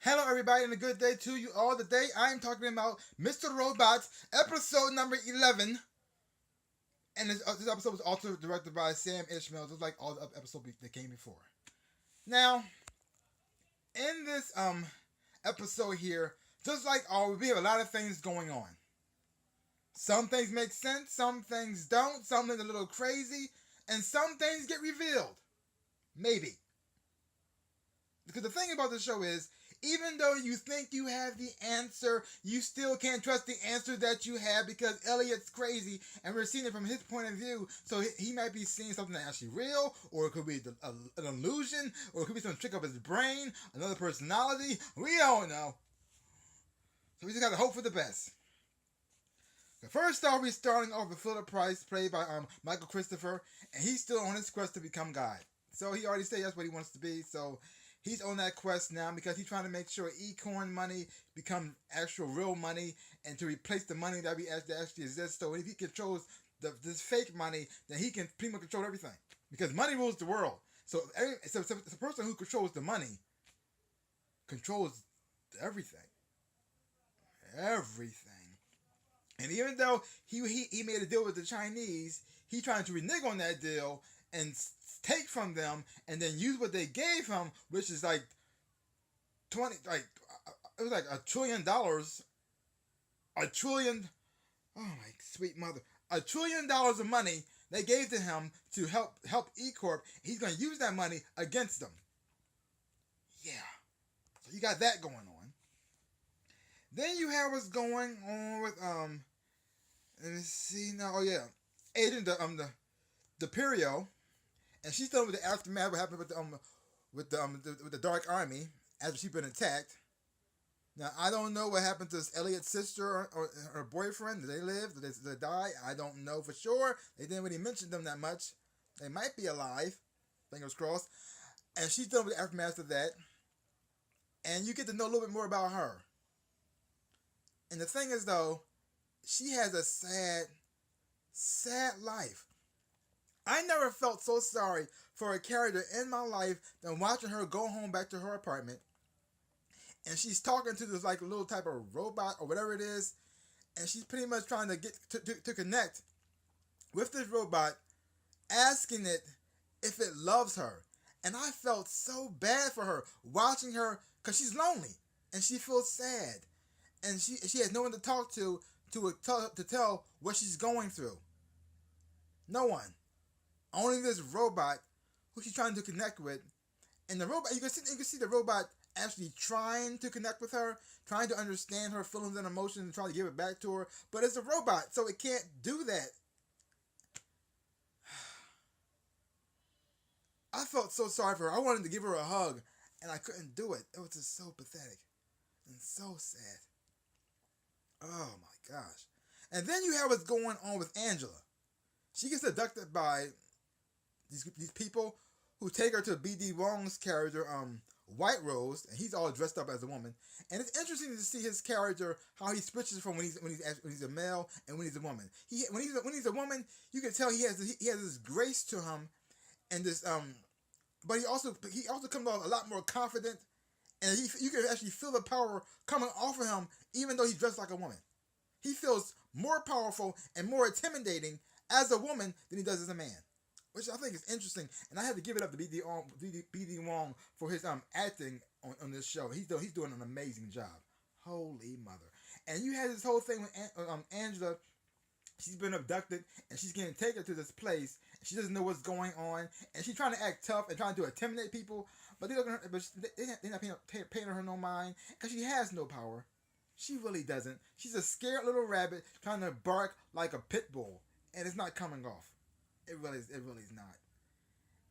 Hello, everybody, and a good day to you all. Today, I am talking about Mr. Robot, episode number 11. And this episode was also directed by Sam Ishmael, just like all the other episodes that came before. Now, in this episode here, just like always, we have a lot of things going on. Some things make sense, some things don't, some things are a little crazy, and some things get revealed. Maybe. Because the thing about the show is, even though you think you have the answer, you still can't trust the answer that you have because Elliot's crazy and we're seeing it from his point of view. So he might be seeing something that's actually real, or it could be an illusion, or it could be some trick of his brain, another personality. We don't know. So we just gotta hope for the best. The first star we're starting off with Phillip Rhys, played by Michael Christopher, and he's still on his quest to become God. So he already said that's what he wants to be. So he's on that quest now because he's trying to make sure e-coin money becomes actual real money and to replace the money that actually exists. So if he controls this fake money, then he can pretty much control everything because money rules the world. So the person who controls the money controls everything. Everything. And even though he made a deal with the Chinese, he's trying to renege on that deal and take from them and then use what they gave him, which is like it was like $1 trillion. A trillion, oh my sweet mother. $1 trillion of money they gave to him to help E Corp. He's gonna use that money against them. Yeah. So you got that going on. Then you have what's going on with let me see now. Oh yeah. Agent the Perio. And she's dealing with the aftermath of what happened with the Dark Army after she's been attacked. Now I don't know what happened to Elliott's sister or her boyfriend. Did they live? Did they die? I don't know for sure. They didn't really mention them that much. They might be alive. Fingers crossed. And she's dealing with the aftermath of that. And you get to know a little bit more about her. And the thing is though, she has a sad life. I never felt so sorry for a character in my life than watching her go home back to her apartment. And she's talking to this like little type of robot or whatever it is. And she's pretty much trying to get to connect with this robot, asking it if it loves her. And I felt so bad for her watching her because she's lonely and she feels sad. And she has no one to talk to tell what she's going through. No one. Only this robot who she's trying to connect with. And the robot, you can see the robot actually trying to connect with her, trying to understand her feelings and emotions and trying to give it back to her. But it's a robot, so it can't do that. I felt so sorry for her. I wanted to give her a hug, and I couldn't do it. It was just so pathetic and so sad. Oh my gosh. And then you have what's going on with Angela. She gets abducted by these people who take her to B.D. Wong's character, White Rose, and he's all dressed up as a woman. And it's interesting to see his character, how he switches from when he's a male and when he's a woman. When he's a woman, you can tell he has this grace to him, and this but he also comes off a lot more confident, and you can actually feel the power coming off of him, even though he's dressed like a woman. He feels more powerful and more intimidating as a woman than he does as a man, which I think is interesting. And I had to give it up to B.D. Wong for his acting on this show. He's doing an amazing job. Holy mother! And you had this whole thing with Angela. She's been abducted and she's getting taken to this place. And she doesn't know what's going on, and she's trying to act tough and trying to intimidate people. But they're not paying her no mind because she has no power. She really doesn't. She's a scared little rabbit trying to bark like a pit bull, and it's not coming off. It really is not.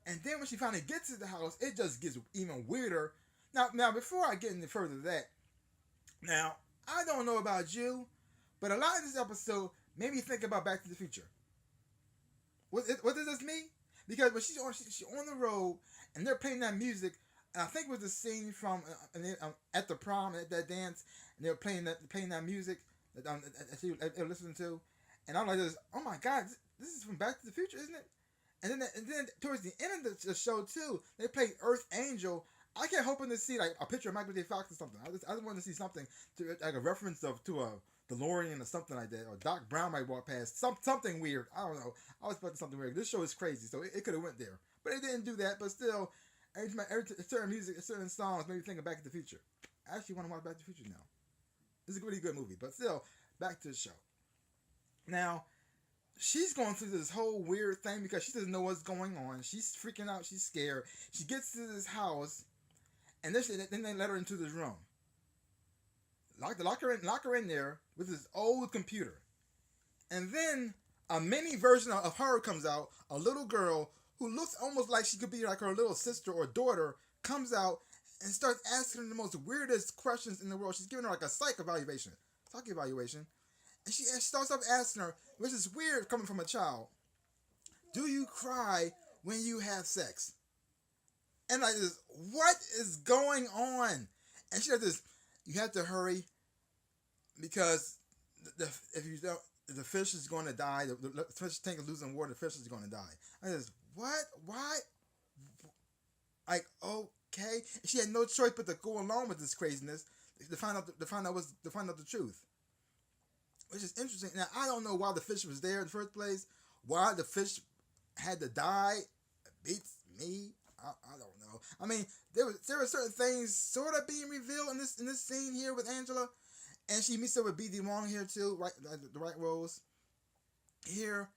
And then when she finally gets to the house, it just gets even weirder. Now before I get any further than that, now I don't know about you, but a lot of this episode made me think about Back to the Future. What does this mean? Because when she's on the road and they're playing that music, and I think it was the scene from at the prom at that dance, and they were playing that music that they were listening to, and I'm like, oh my God, this is from Back to the Future, isn't it? And then towards the end of the show too, they played Earth Angel. I kept hoping to see like a picture of Michael J. Fox or something. I just wanted to see something to like a reference to a DeLorean or something like that, or Doc Brown might walk past something weird. I don't know. I was expecting something weird. This show is crazy, so it could have went there, but it didn't do that. But still, certain music, certain songs made me think of Back to the Future. I actually want to watch Back to the Future now. This is a really good movie, but still, back to the show. Now, she's going through this whole weird thing because she doesn't know what's going on. She's freaking out. She's scared. She gets to this house, and then they let her into this room. Lock her in there with this old computer. And then a mini version of her comes out. A little girl who looks almost like she could be like her little sister or daughter comes out and starts asking her the most weirdest questions in the world. She's giving her like a psych evaluation. And she starts up asking her, which is weird coming from a child, do you cry when you have sex? And like this, what is going on? And she does this, you have to hurry because if you don't, the fish is going to die. The fish tank is losing water. The fish is going to die. I just, what? Why? Like, okay. And she had no choice but to go along with this craziness to find out the truth, which is interesting. Now I don't know why the fish was there in the first place. Why the fish had to die beats me. I don't know. I mean, there were certain things sort of being revealed in this scene here with Angela, and she meets up with B.D. Wong here too, right? The right roles here,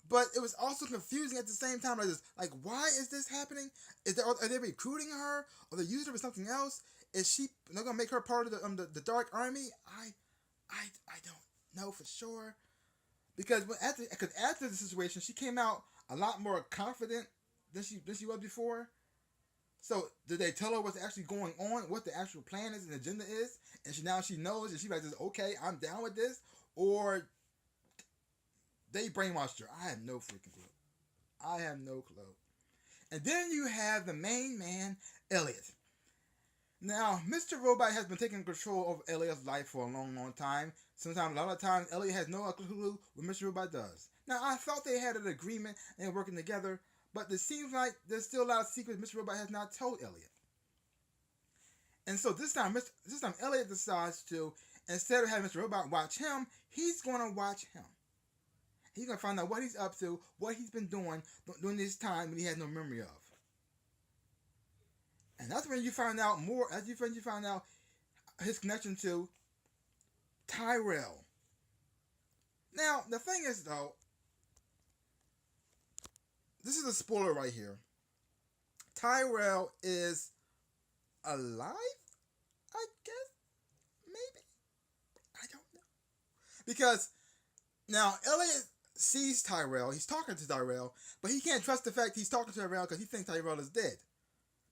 but it was also confusing at the same time. Like why is this happening? Are they recruiting her? Or they using her for something else? They're gonna make her part of the Dark Army? I don't know for sure, because after the situation, she came out a lot more confident than she was before. So did they tell her what's actually going on, what the actual plan is and agenda is, and she knows, and she's like, okay, I'm down with this, or they brainwashed her? I have no freaking clue. And then you have the main man, Elliot. Now, Mr. Robot has been taking control of Elliot's life for a long, long time. Sometimes, a lot of times, Elliot has no clue what Mr. Robot does. Now, I thought they had an agreement and they're working together, but it seems like there's still a lot of secrets Mr. Robot has not told Elliot. And so this time Elliot decides to, instead of having Mr. Robot watch him, he's going to watch him. He's going to find out what he's up to, what he's been doing during this time when he has no memory of. And that's when you find out more, you find out his connection to Tyrell. Now, the thing is, though, this is a spoiler right here. Tyrell is alive, I guess? Maybe? I don't know. Because, now, Elliot sees Tyrell, he's talking to Tyrell, but he can't trust the fact he's talking to Tyrell because he thinks Tyrell is dead.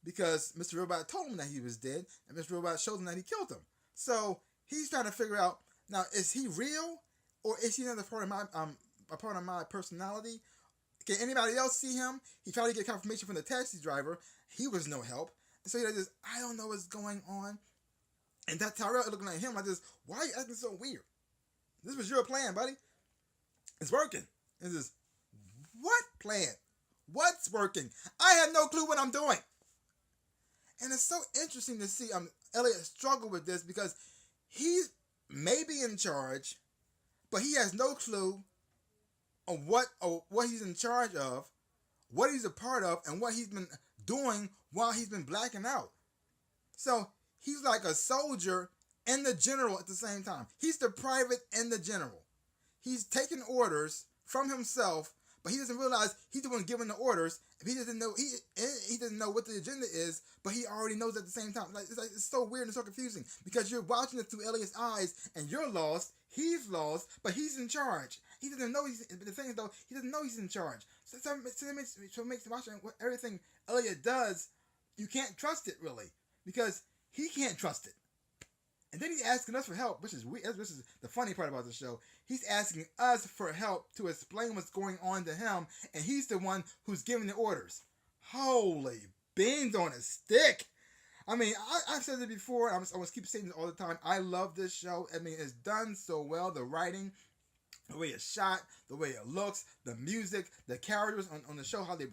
Because Mr. Robot told him that he was dead, and Mr. Robot showed him that he killed him. So he's trying to figure out, now, is he real, or is he another part of my personality? Can anybody else see him? He tried to get confirmation from the taxi driver. He was no help. So he just, I don't know what's going on. And that Tyrell looking at him like this, why are you acting so weird? This was your plan, buddy. It's working. It's just, what plan? What's working? I have no clue what I'm doing. And it's so interesting to see Elliot struggle with this because he's maybe in charge, but he has no clue of what he's in charge of, what he's a part of, and what he's been doing while he's been blacking out. So he's like a soldier and the general at the same time. He's the private and the general. He's taking orders from himself, but he doesn't realize he's the one giving the orders. He doesn't know he doesn't know what the agenda is, but he already knows at the same time. It's so weird and so confusing because you're watching it through Elliot's eyes, and you're lost. He's lost, but he's in charge. He doesn't know the thing is though, he doesn't know he's in charge. So it makes watching everything Elliot does, you can't trust it really because he can't trust it. And then he's asking us for help, which is weird. This is the funny part about the show. He's asking us for help to explain what's going on to him, and he's the one who's giving the orders. Holy beans on a stick! I mean, I've said it before. I was keep saying it all the time. I love this show. I mean, it's done so well. The writing, the way it's shot, the way it looks, the music, the characters on the show, how they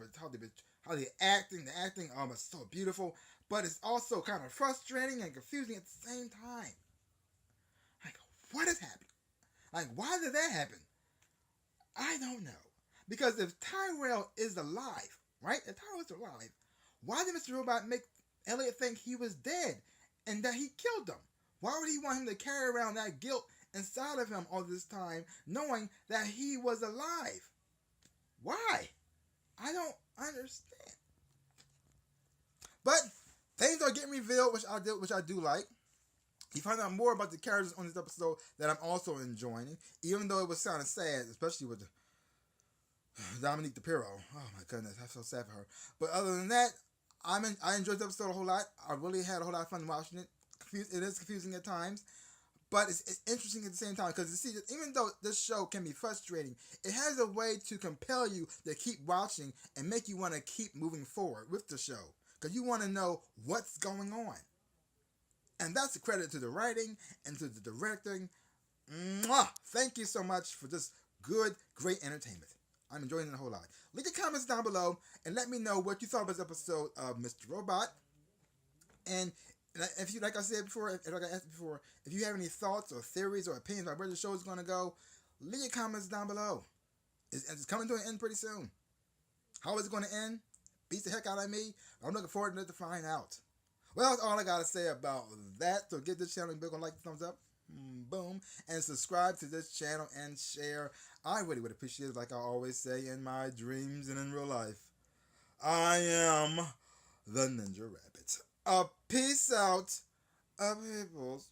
acting. The acting, it's so beautiful. but it's also kind of frustrating and confusing at the same time. Like, what is happening? Like, why did that happen? I don't know. Because if Tyrell is alive, right? If Tyrell is alive, why did Mr. Robot make Elliot think he was dead and that he killed him? Why would he want him to carry around that guilt inside of him all this time, knowing that he was alive? Why? I don't understand. But things are getting revealed, which I do like. You find out more about the characters on this episode that I'm also enjoying, even though it was sounding sad, especially with Dominique DePiro. Oh my goodness, I feel sad for her. But other than that, I enjoyed the episode a whole lot. I really had a whole lot of fun watching it. It is confusing at times, but it's interesting at the same time because you see, even though this show can be frustrating, it has a way to compel you to keep watching and make you want to keep moving forward with the show because you want to know what's going on. And that's a credit to the writing and to the directing. Mwah! Thank you so much for this good, great entertainment. I'm enjoying it a whole lot. Leave your comments down below and let me know what you thought of this episode of Mr. Robot. And if you, like I said before, like I asked before, if you have any thoughts or theories or opinions about where the show is going to go, leave your comments down below. It's coming to an end pretty soon. How is it going to end? Beats the heck out of me. I'm looking forward to find out. Well, that's all I got to say about that. So give this channel a big one, like, thumbs up, boom, and subscribe to this channel and share. I really would appreciate it, like I always say in my dreams and in real life. I am the Ninja Rabbit. Peace out, peoples.